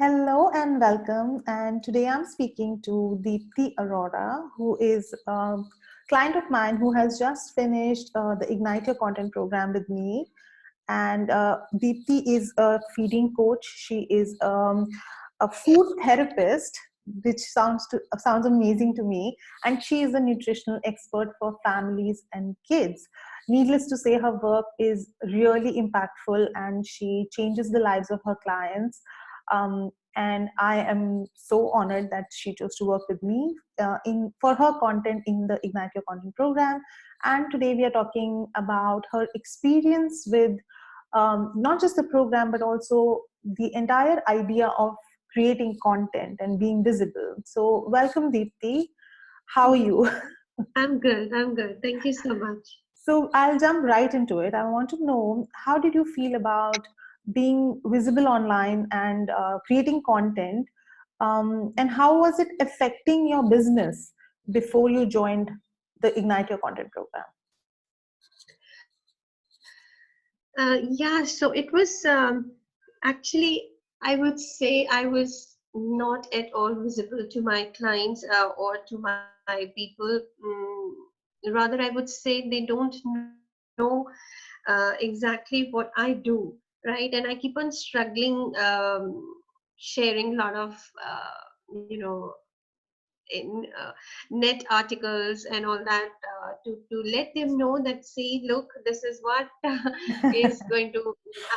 Hello and welcome. And today I'm speaking to Deepti Arora, who is a client of mine who has just finished the Ignite Your Content program with me. And Deepti is a feeding coach. She is a food therapist, which sounds amazing to me. And she is a nutritional expert for families and kids. Needless to say, her work is really impactful and she changes the lives of her clients. And I am so honored that she chose to work with me in for her content in the Ignite Your Content program. And today we are talking about her experience with not just the program, but also the entire idea of creating content and being visible. So, welcome, Deepti. How are you? I'm good. I'm good. Thank you so much. So, I'll jump right into it. I want to know, how did you feel about being visible online and creating content? And how was it affecting your business before you joined the Ignite Your Content program? Yeah, so it was actually, I would say I was not at all visible to my clients or to my people. Rather, I would say they don't know exactly what I do, right? And I keep on struggling, sharing a lot of, you know, in net articles and all that to let them know that, see, look, this is what is going to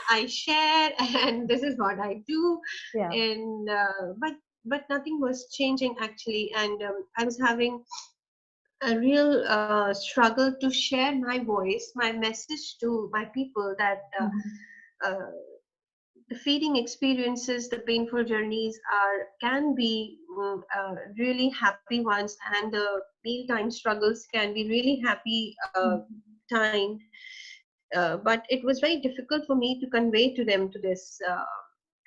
I share and this is what I do. Yeah. And but nothing was changing actually, and I was having a real struggle to share my voice, my message to my people, that Mhm. uh, the feeding experiences, the painful journeys are can be really happy ones, and the mealtime struggles can be really happy time. But it was very difficult for me to convey to them to this,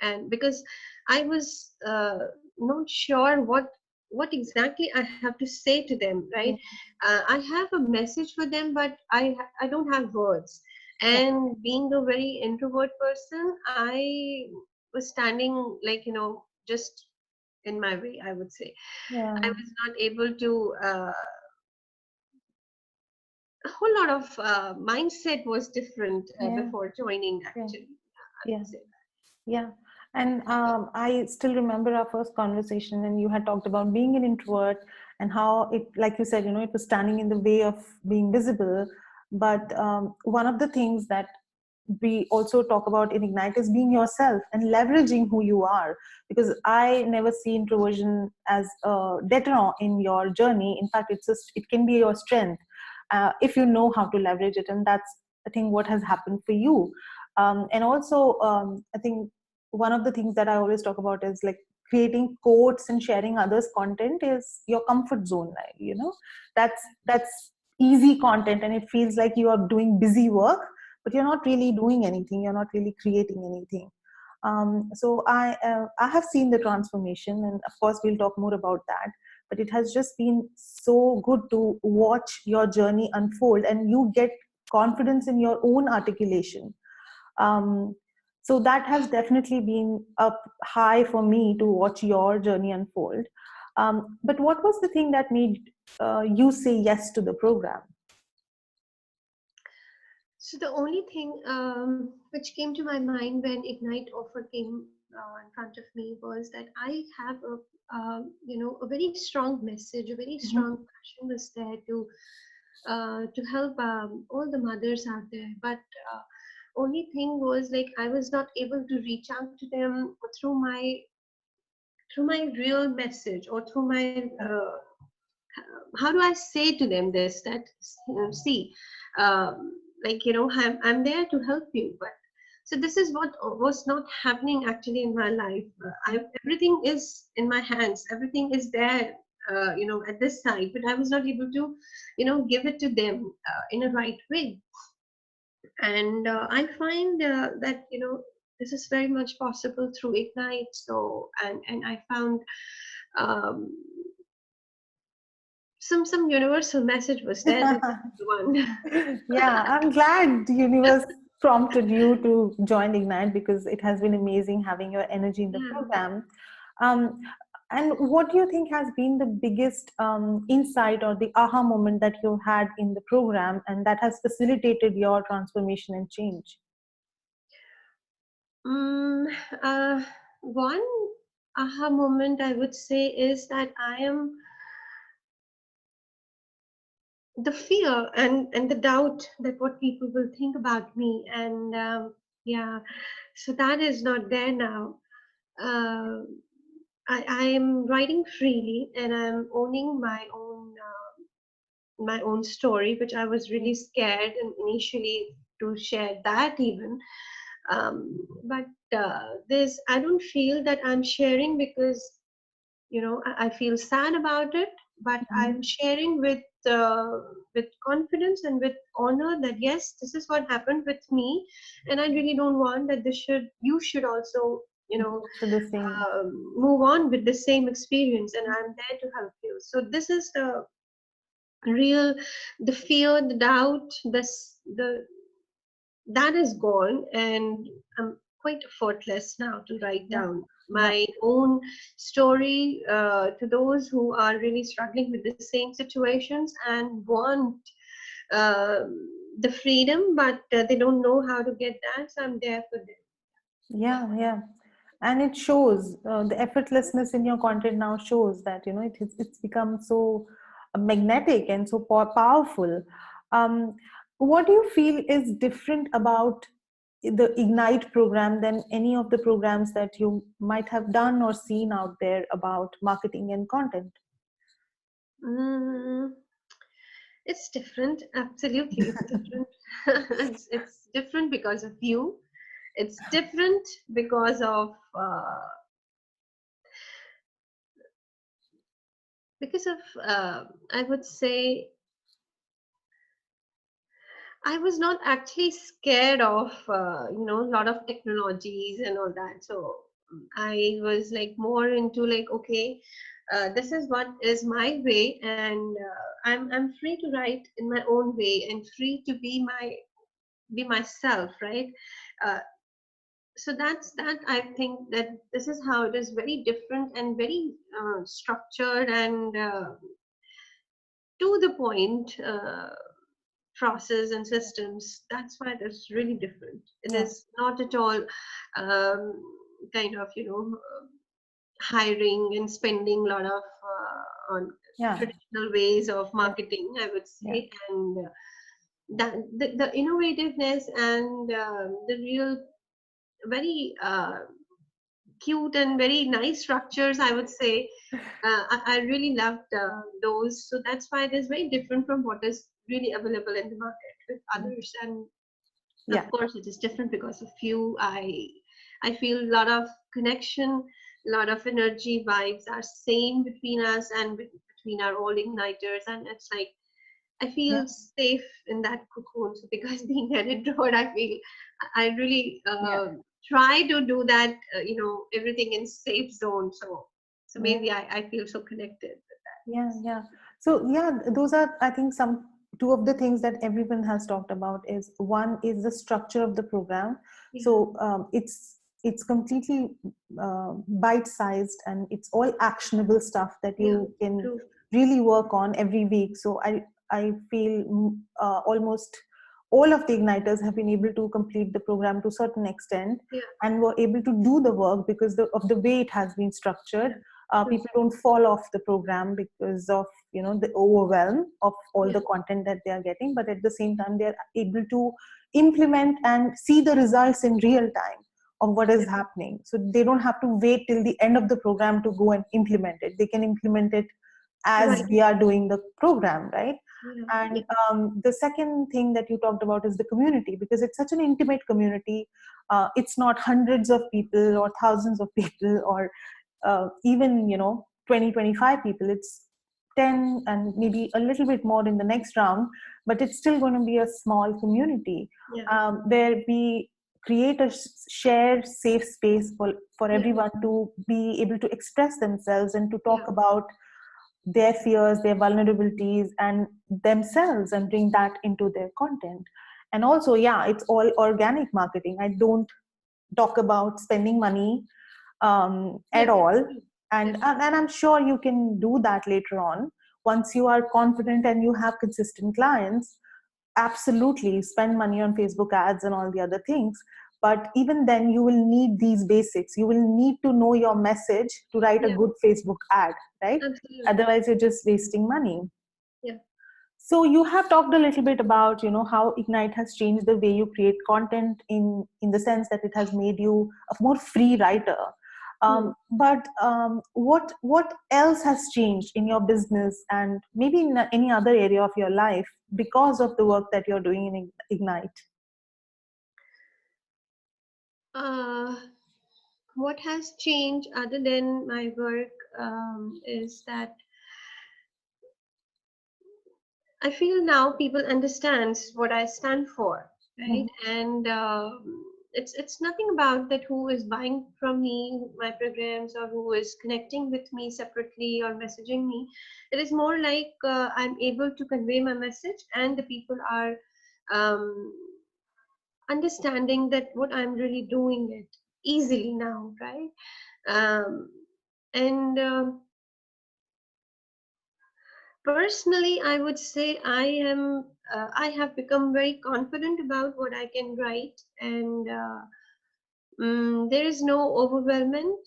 and because I was not sure what exactly I have to say to them, right? Yeah. I have a message for them, but I don't have words. Yeah. And being a very introvert person, I was standing, like, just in my way, I would say. I Yeah. was not able to a whole lot of mindset was different Yeah. before joining, Yeah. actually, I Yeah. would say. Yeah. And I still remember our first conversation, and you had talked about being an introvert and how it, like you said, it was standing in the way of being visible. But one of the things that we also talk about in Ignite is being yourself and leveraging who you are. Because I never see introversion as a deterrent in your journey. In fact, it can be your strength if you know how to leverage it. And that's, I think, what has happened for you. And also, I think one of the things that I always talk about is like creating quotes and sharing others' content is your comfort zone. Right? That's easy content, and it feels like you are doing busy work, but you're not really doing anything. You're not really creating anything. So I have seen the transformation, and of course we'll talk more about that. But it has just been so good to watch your journey unfold, and you get confidence in your own articulation. Um, so that has definitely been a high for me to watch your journey unfold. But what was the thing that made you say yes to the program? So the only thing which came to my mind when Ignite offer came in front of me was that I have a very strong message, a very strong Mhm. passion was there to help all the mothers out there. But only thing was, like, I was not able to reach out to them through my real message, or through my how do I say to them this, that see, like, I'm there to help you, but so this is what was not happening actually in my life. Everything is in my hands, everything is there, at this side, but I was not able to, give it to them in a right way. And I find that, this is very much possible through Ignite. So, and I found um, some universal message was there. That this is the one. Yeah, I'm glad the universe prompted you to join Ignite, because it has been amazing having your energy in the Yeah. program. Um, and what do you think has been the biggest insight or the aha moment that you had in the program and that has facilitated your transformation and change? Mm, uh, One aha moment I would say is that I am the fear and the doubt that what people will think about me, and yeah, so that is not there now. uh, I am writing freely and I'm owning my own story, which I was really scared and initially to share that even. But this, I don't feel that I'm sharing because I feel sad about it, but I'm Mhm. sharing with confidence and with honor that yes, this is what happened with me, and I really don't want that this should you should also Go through the same. move on with the same experience, and I'm there to help you. So this is the real, the fear, the doubt, the that is gone, and I'm quite effortless now to write Yeah, down yeah, my own story to those who are really struggling with the same situations and want uh, the freedom, but they don't know how to get that. So I'm there for them. yeah. And it shows, the effortlessness in your content now shows that it's become so magnetic and so powerful. um, what do you feel is different about the Ignite program than any of the programs that you might have done or seen out there about marketing and content? Mm, it's different. Absolutely, it's different. It's different because of you. It's different because of I would say I was not actually scared of a lot of technologies and all that. So I was like more into like, okay, this is what is my way, and I'm free to write in my own way and free to be myself, right? Uh, so that's that. I think that this is how it is, very different and very structured and to the point. Process and systems. That's why it is really different. It Yeah, is not at all kind of hiring and spending a lot of on yeah, traditional ways of yeah, marketing, I would yeah, say, and that the innovativeness and the real very cute and very nice structures, I would say. I really loved those. So that's why it is very different from what is really available in the market with others. And yeah, of course, it is different because of you. I feel a lot of connection, a lot of energy, vibes are same between us and between our all igniters. And it's like I yeah, feel safe in that cocoon. So because being an introvert, I feel I really yeah, try to do that. Everything in safe zone. So yeah. maybe I feel so connected with that. Yeah, yeah. So yeah, those are, I think, some two of the things that everyone has talked about. Is one is the structure of the program. Yeah, So it's completely bite-sized and it's all actionable stuff that yeah, you can true. really work on every week. So I feel almost all of the igniters have been able to complete the program to a certain extent Yeah, and were able to do the work because of the way it has been structured. yeah, true. People don't fall off the program because of the overwhelm of all Yeah, the content that they are getting, but at the same time they are able to implement and see the results in real time of what is yeah. happening. So they don't have to wait till the end of the program to go and implement it. They can implement it as Right. we are doing the program, right? Yeah, yeah, And the second thing that you talked about is the community, because it's such an intimate community. It's not hundreds of people or thousands of people or even 20, 25 people. It's 10 and maybe a little bit more in the next round, but it's still going to be a small community yeah, where we create a shared safe space for yeah, everyone to be able to express themselves and to talk yeah, about their fears, their vulnerabilities, and themselves, and bring that into their content. And also, yeah, it's all organic marketing. I don't talk about spending money at Yeah, all. yeah, And I'm sure you can do that later on once you are confident and you have consistent clients. Absolutely spend money on Facebook ads and all the other things, but even then you will need these basics. You will need to know your message to write a yeah, good Facebook ad, right? absolutely. Otherwise you're just wasting money. Yeah. So you have talked a little bit about, how Ignite has changed the way you create content, in the sense that it has made you a more free writer. Hmm. But what else has changed in your business and maybe in any other area of your life because of the work that you're doing in Ignite? Uh, what has changed other than my work is that I feel now people understands what I stand for, right? Mhm, And it's nothing about that who is buying from me my programs or who is connecting with me separately or messaging me. It is more like I'm able to convey my message, and the people are um, understanding that what I'm really doing it easily now, right? Um, and Personally, I would say I have become very confident about what I can write, and there is no overwhelmment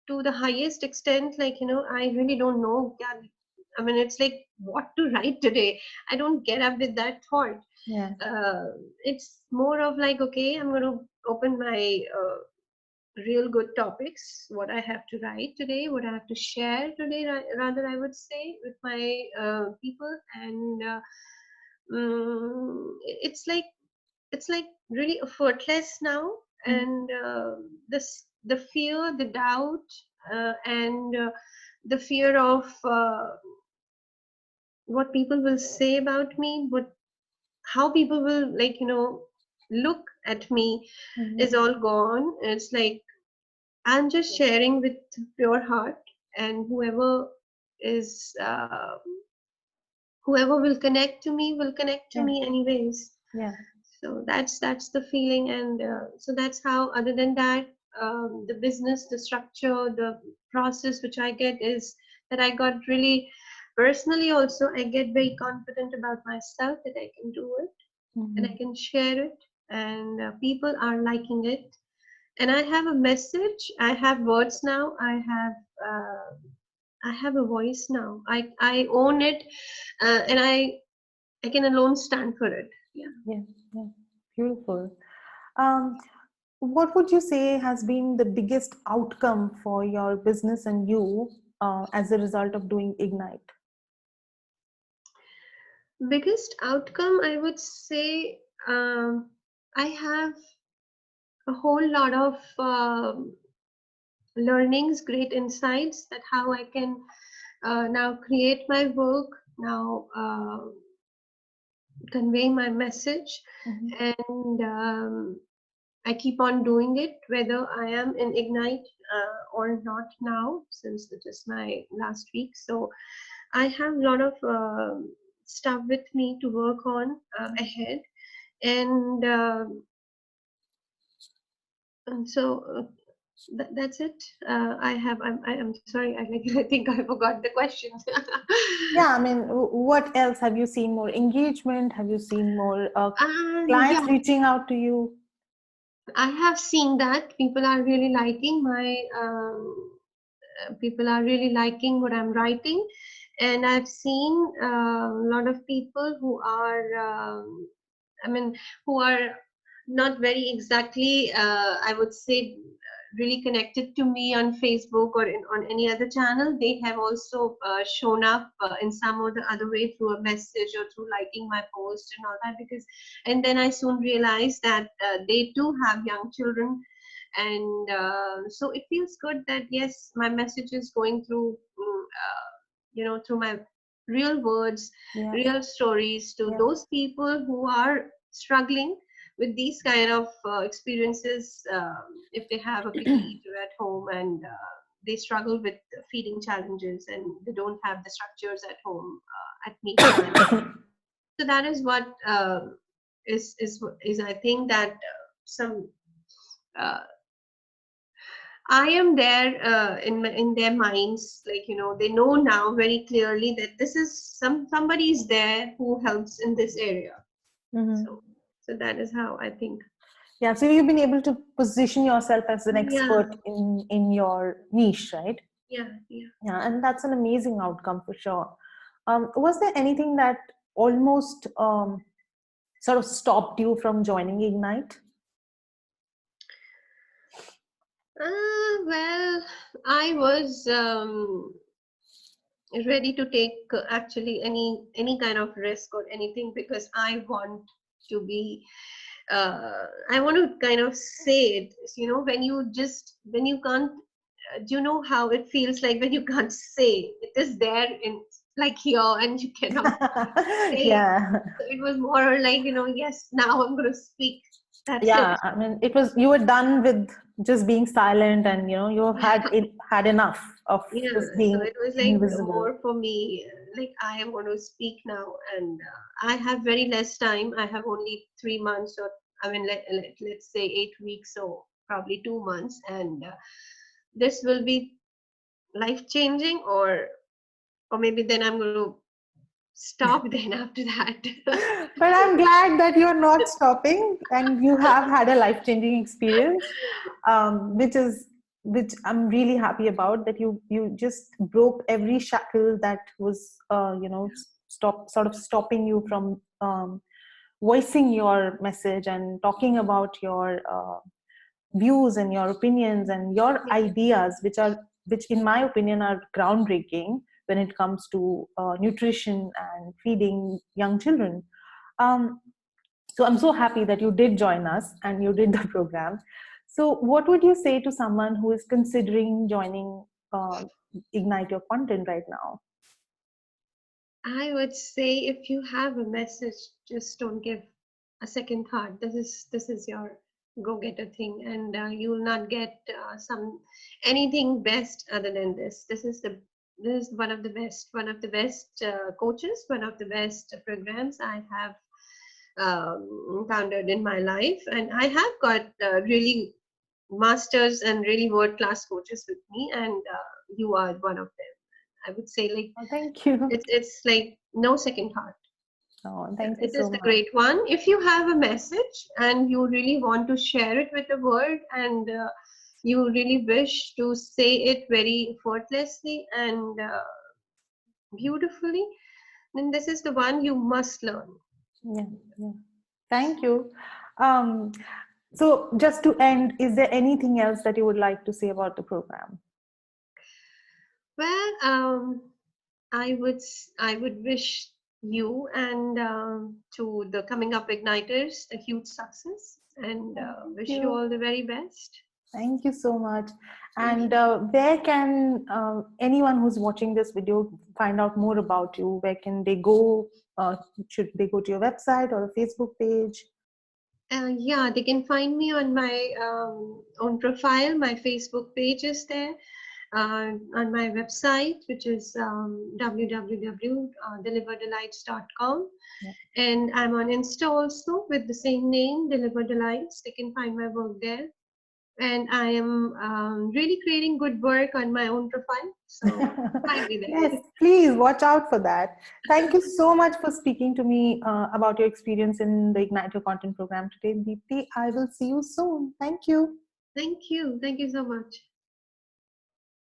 to the highest extent. Like, I really don't know. Yeah, I mean, it's like what to write today. I don't get up with that thought. yeah. Uh, it's more of like, okay, I'm going to open my real good topics, what I have to write today, what I have to share today, rather, I would say, with my people. And it's like really effortless now. Mhm, And the fear, the doubt, and the fear of what people will say about me, what how people will, like, look at me, mhm, is all gone. It's like I'm just sharing with pure heart, and is whoever will connect to yeah, me anyways. yeah. So that's the feeling, and so that's how. Other than that, the business, the structure, the process which I get is that I got really personally also. I get very confident about myself that I can do it and I Mhm, can share it, and people are liking it, and I have a message. I have words now. Uh, I have a voice now. I own it, and I can alone stand for it. Yeah. yeah, yeah. Beautiful. Um, what would you say has been the biggest outcome for your business and you as a result of doing Ignite? Biggest outcome, I would say, I have a whole lot of learnings, great insights that how I can now create my work, now convey my message, Mhm, and I keep on doing it, whether I am in Ignite or not now, since it is my last week. So I have a lot of stuff with me to work on ahead, and that's it. I have. I'm sorry. I like. I think I forgot the question. yeah, I mean, what else? Have you seen more engagement? Have you seen more Yeah, clients reaching out to you? I have seen that people are really liking my. People are really liking what I'm writing, and I've seen a lot of people who are. I mean, who are not very exactly, I would say, really connected to me on Facebook or on any other channel. They have also shown up in some or the other way through a message or through liking my post and all that. And then I soon realized that they too have young children, and so it feels good that yes, my message is going through, through my real words, Yeah, real stories to yeah, those people who are struggling with these kind of experiences. If they have a picky eater at home, and they struggle with feeding challenges, and they don't have the structures at home at meal time. So that is what. is I think that some uh, I am there in their minds, like they know now very clearly that this is somebody is there who helps in this area. Mhm. So that is how I think. Yeah, so you've been able to position yourself as an Yeah, expert in your niche, right? yeah, yeah. Yeah, and that's an amazing outcome for sure. Was there anything that almost sort of stopped you from joining Ignite? Well, I was ready to take actually any kind of risk or anything, because I want to be I want to kind of say it, when you can't do you know how it feels like when you can't say it is there in like here and you cannot say. Yeah. So it was more like, yes, now I'm going to speak. That's Yeah, it. I mean, it was, you were done with just being silent, and you've had enough of Yeah, just so being it was like invisible. more for me, like I want to speak now, and I have very less time. I have only 3 months, or I mean, let's say 8 weeks, or probably 2 months, and this will be life changing, or maybe then I'm going to stop then after that. But I'm glad that you're not stopping and you have had a life-changing experience, which is, which I'm really happy about, that you just broke every shackle that was sort of stopping you from voicing your message and talking about your views and your opinions and your Yeah, ideas, which in my opinion are groundbreaking when it comes to nutrition and feeding young children. um, so I'm so happy that you did join us and you did the program. So what would you say to someone who is considering joining Ignite Your Content right now? I would say if you have a message, just don't give a second thought. This is your go-getter thing, and you will not get some anything best other than this. This is one of the best coaches, one of the best programs I have encountered in my life, and I have got really masters and really world-class coaches with me, and you are one of them. I would say, like, Oh, thank you. it's like no second thought. Oh, Yeah, thank you it is so the much. great one. If you have a message and you really want to share it with the world, and you really wish to say it very effortlessly and beautifully, then this is the one you must learn. Yeah, yeah. Thank you. um, so just to end, is there anything else that you would like to say about the program? Well, I would wish you and to the coming up igniters a huge success, and Thank wish you you. all the very best. Thank you so much. Thank And you. where can anyone who's watching this video find out more about you? Where can they go? Should they go to your website or a Facebook page? Yeah, they can find me on my own profile. My Facebook page is there. On my website, which is www.deliverdelights.com. Yeah. And I'm on Insta also with the same name, Deliver Delights. They can find my work there. And I am really creating good work on my own profile. So find me Yes, there. please watch out for that. Thank you so much for speaking to me about your experience in the Ignite Your Content program today, Deepti. I will see you soon. Thank you. Thank you. Thank you so much.